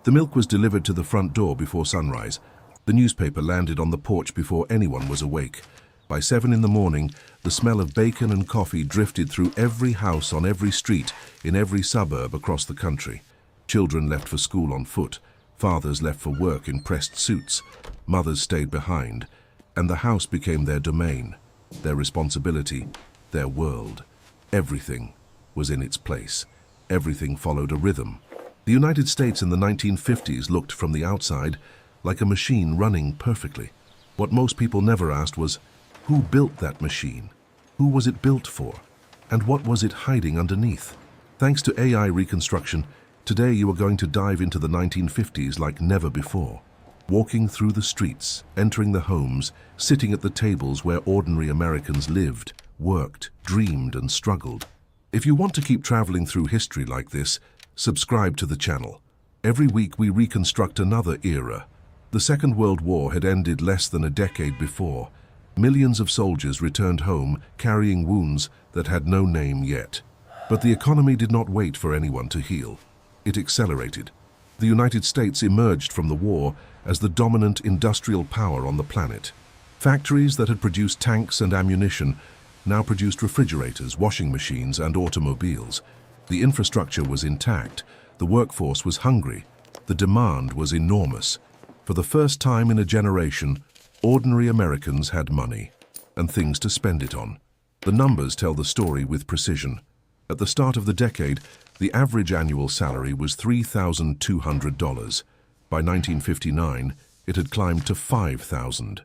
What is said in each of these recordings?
The milk was delivered to the front door before sunrise. The newspaper landed on the porch before anyone was awake. By 7 in the morning, the smell of bacon and coffee drifted through every house on every street in every suburb across the country. Children left for school on foot. Fathers left for work in pressed suits. Mothers stayed behind. And the house became their domain, their responsibility, their world. Everything was in its place. Everything followed a rhythm. The United States in the 1950s looked from the outside like a machine running perfectly. What most people never asked was, who built that machine? Who was it built for? And what was it hiding underneath? Thanks to AI reconstruction, today you are going to dive into the 1950s like never before. Walking through the streets, entering the homes, sitting at the tables where ordinary Americans lived, worked, dreamed, and struggled. If you want to keep traveling through history like this, subscribe to the channel. Every week we reconstruct another era. The Second World War had ended less than a decade before. Millions of soldiers returned home carrying wounds that had no name yet. But the economy did not wait for anyone to heal. It accelerated. The United States emerged from the war as the dominant industrial power on the planet. Factories that had produced tanks and ammunition now produced refrigerators, washing machines, and automobiles. The infrastructure was intact. The workforce was hungry. The demand was enormous. For the first time in a generation, ordinary Americans had money and things to spend it on. The numbers tell the story with precision. At the start of the decade, the average annual salary was $3,200. By 1959, it had climbed to $5,000.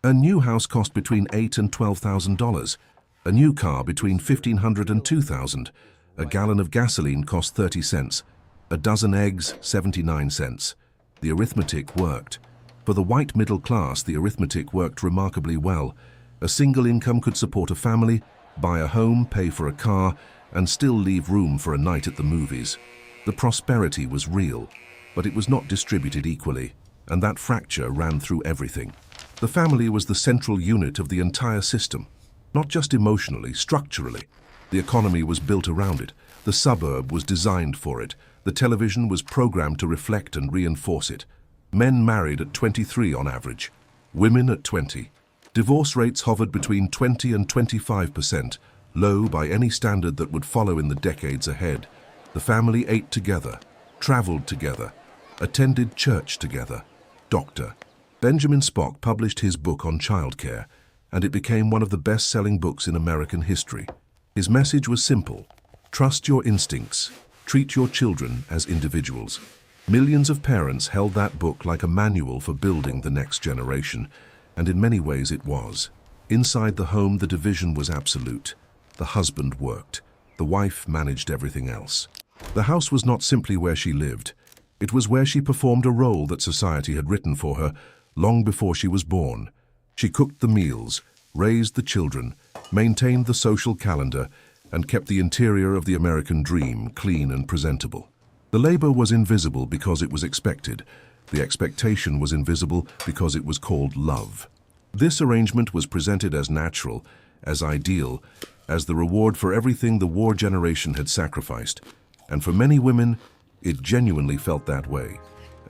A new house cost between $8,000 and $12,000. A new car between $1,500 and $2,000. A gallon of gasoline cost 30 cents. A dozen eggs, 79 cents. The arithmetic worked. For the white middle class, the arithmetic worked remarkably well. A single income could support a family, buy a home, pay for a car, and still leave room for a night at the movies. The prosperity was real, but it was not distributed equally, and that fracture ran through everything. The family was the central unit of the entire system, not just emotionally, structurally. The economy was built around it. The suburb was designed for it. The television was programmed to reflect and reinforce it. Men married at 23 on average, women at 20. Divorce rates hovered between 20 and 25%, low by any standard that would follow in the decades ahead. The family ate together, traveled together, attended church together. Dr. Benjamin Spock published his book on childcare, and it became one of the best-selling books in American history. His message was simple: trust your instincts, treat your children as individuals. Millions of parents held that book like a manual for building the next generation, and in many ways it was. Inside the home, the division was absolute. The husband worked. The wife managed everything else. The house was not simply where she lived. It was where she performed a role that society had written for her long before she was born. She cooked the meals, raised the children, maintained the social calendar, and kept the interior of the American dream clean and presentable. The labor was invisible because it was expected. The expectation was invisible because it was called love. This arrangement was presented as natural, as ideal, as the reward for everything the war generation had sacrificed. And for many women, it genuinely felt that way,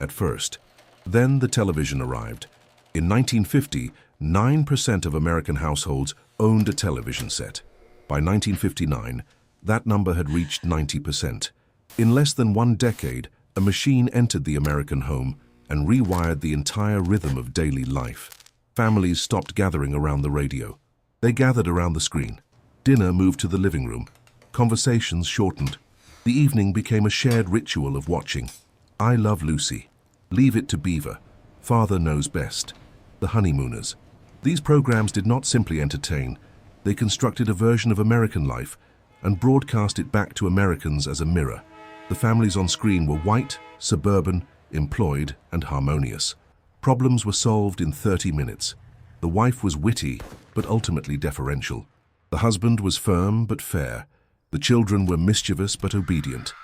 at first. Then the television arrived. In 1950, 9% of American households owned a television set. By 1959, that number had reached 90%. In less than one decade, a machine entered the American home and rewired the entire rhythm of daily life. Families stopped gathering around the radio. They gathered around the screen. Dinner moved to the living room. Conversations shortened. The evening became a shared ritual of watching. I Love Lucy, Leave It to Beaver, Father Knows Best, The Honeymooners. These programs did not simply entertain. They constructed a version of American life and broadcast it back to Americans as a mirror. The families on screen were white, suburban, employed, and harmonious. Problems were solved in 30 minutes. The wife was witty, but ultimately deferential. The husband was firm but fair. The children were mischievous but obedient.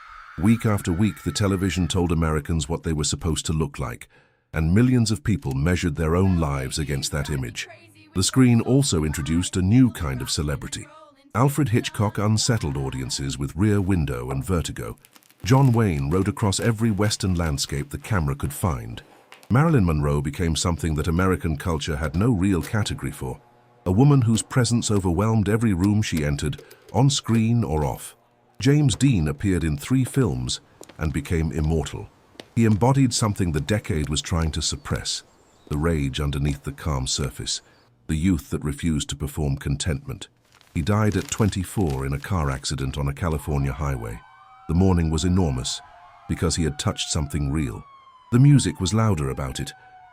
Week after week, the television told Americans what they were supposed to look like, and millions of people measured their own lives against that image. The screen also introduced a new kind of celebrity. Alfred Hitchcock unsettled audiences with Rear Window and Vertigo. John Wayne rode across every Western landscape the camera could find. Marilyn Monroe became something that American culture had no real category for. A woman whose presence overwhelmed every room she entered, on screen or off. James Dean appeared in 3 films and became immortal. He embodied something the decade was trying to suppress, the rage underneath the calm surface, the youth that refused to perform contentment. He died at 24 in a car accident on a California highway. The mourning was enormous because he had touched something real. The music was louder about it.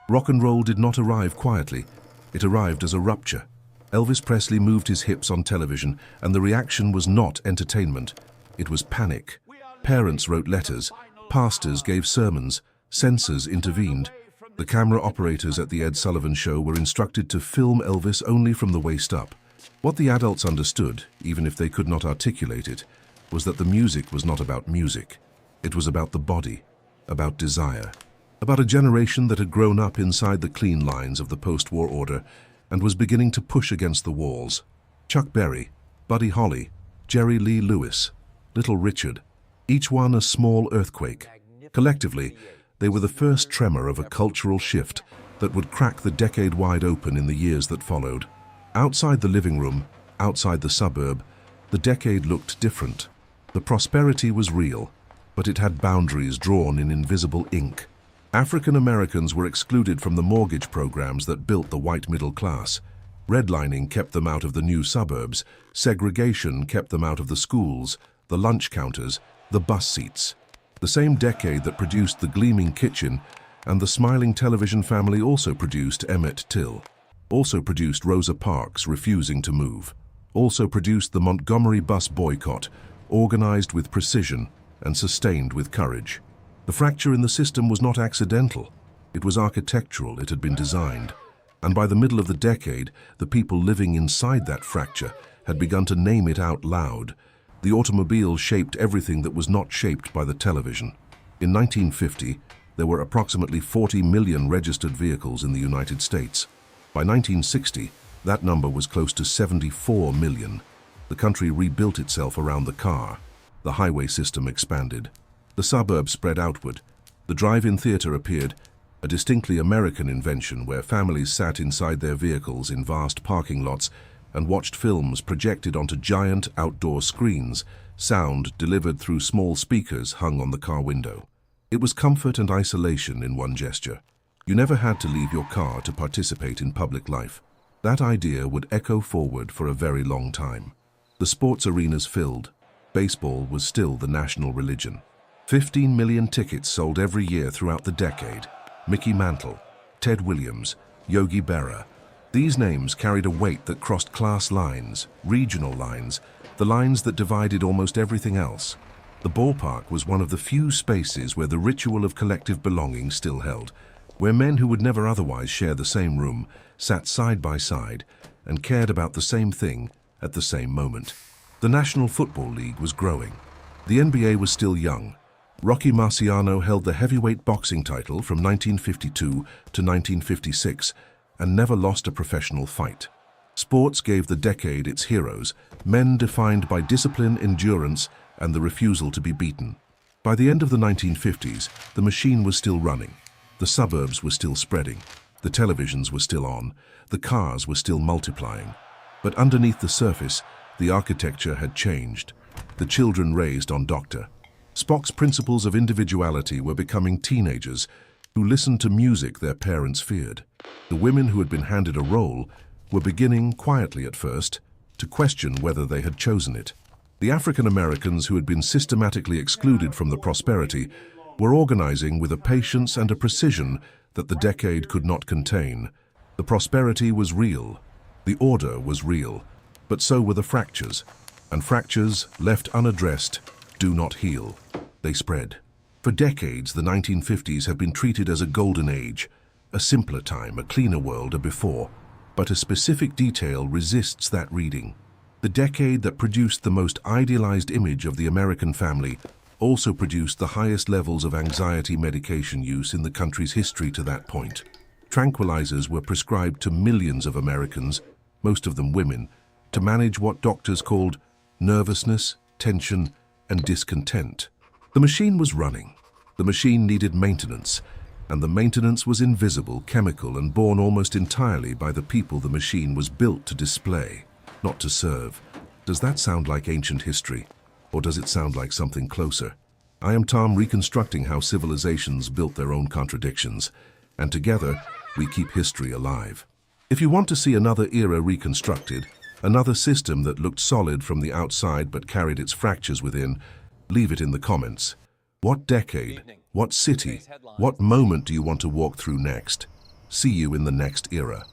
Rock and roll did not arrive quietly. It arrived as a rupture. Elvis Presley moved his hips on television, and the reaction was not entertainment. It was panic. Parents wrote letters. Pastors gave sermons. Censors intervened. The camera operators at the Ed Sullivan Show were instructed to film Elvis only from the waist up. What the adults understood, even if they could not articulate it, was that the music was not about music. It was about the body, about desire, about a generation that had grown up inside the clean lines of the post-war order and was beginning to push against the walls. Chuck Berry, Buddy Holly, Jerry Lee Lewis, Little Richard, each one a small earthquake. Collectively, they were the first tremor of a cultural shift that would crack the decade wide open in the years that followed. Outside the living room, outside the suburb, the decade looked different. The prosperity was real, but it had boundaries drawn in invisible ink. African Americans were excluded from the mortgage programs that built the white middle class. Redlining kept them out of the new suburbs. Segregation kept them out of the schools, the lunch counters, the bus seats. The same decade that produced the gleaming kitchen and the smiling television family also produced Emmett Till, also produced Rosa Parks refusing to move, also produced the Montgomery bus boycott, organized with precision and sustained with courage. The fracture in the system was not accidental. It was architectural. It had been designed. And by the middle of the decade, the people living inside that fracture had begun to name it out loud. The automobile shaped everything that was not shaped by the television. In 1950, there were approximately 40 million registered vehicles in the United States. By 1960, that number was close to 74 million. The country rebuilt itself around the car. The highway system expanded. The suburbs spread outward. The drive-in theater appeared, a distinctly American invention where families sat inside their vehicles in vast parking lots and watched films projected onto giant outdoor screens, sound delivered through small speakers hung on the car window. It was comfort and isolation in one gesture. You never had to leave your car to participate in public life. That idea would echo forward for a very long time. The sports arenas filled. Baseball was still the national religion. 15 million tickets sold every year throughout the decade. Mickey Mantle, Ted Williams, Yogi Berra. These names carried a weight that crossed class lines, regional lines, the lines that divided almost everything else. The ballpark was one of the few spaces where the ritual of collective belonging still held, where men who would never otherwise share the same room sat side by side and cared about the same thing at the same moment. The National Football League was growing. The NBA was still young. Rocky Marciano held the heavyweight boxing title from 1952 to 1956 and never lost a professional fight. Sports gave the decade its heroes, men defined by discipline, endurance, and the refusal to be beaten. By the end of the 1950s, the machine was still running. The suburbs were still spreading. The televisions were still on. The cars were still multiplying. But underneath the surface, the architecture had changed. The children raised on Dr. Spock's principles of individuality were becoming teenagers who listened to music their parents feared. The women who had been handed a role were beginning, quietly at first, to question whether they had chosen it. The African Americans who had been systematically excluded from the prosperity were organizing with a patience and a precision that the decade could not contain. The prosperity was real. The order was real. But so were the fractures. And fractures, left unaddressed, do not heal. They spread. For decades, the 1950s have been treated as a golden age, a simpler time, a cleaner world, a before. But a specific detail resists that reading. The decade that produced the most idealized image of the American family also produced the highest levels of anxiety medication use in the country's history to that point. Tranquilizers were prescribed to millions of Americans, most of them women, to manage what doctors called nervousness, tension, and discontent. The machine was running. The machine needed maintenance, and the maintenance was invisible, chemical, and borne almost entirely by the people the machine was built to display, not to serve. Does that sound like ancient history, or does it sound like something closer? I am Tom, reconstructing how civilizations built their own contradictions, and together we keep history alive. If you want to see another era reconstructed, another system that looked solid from the outside but carried its fractures within, leave it in the comments. What decade, what city, what moment do you want to walk through next? See you in the next era.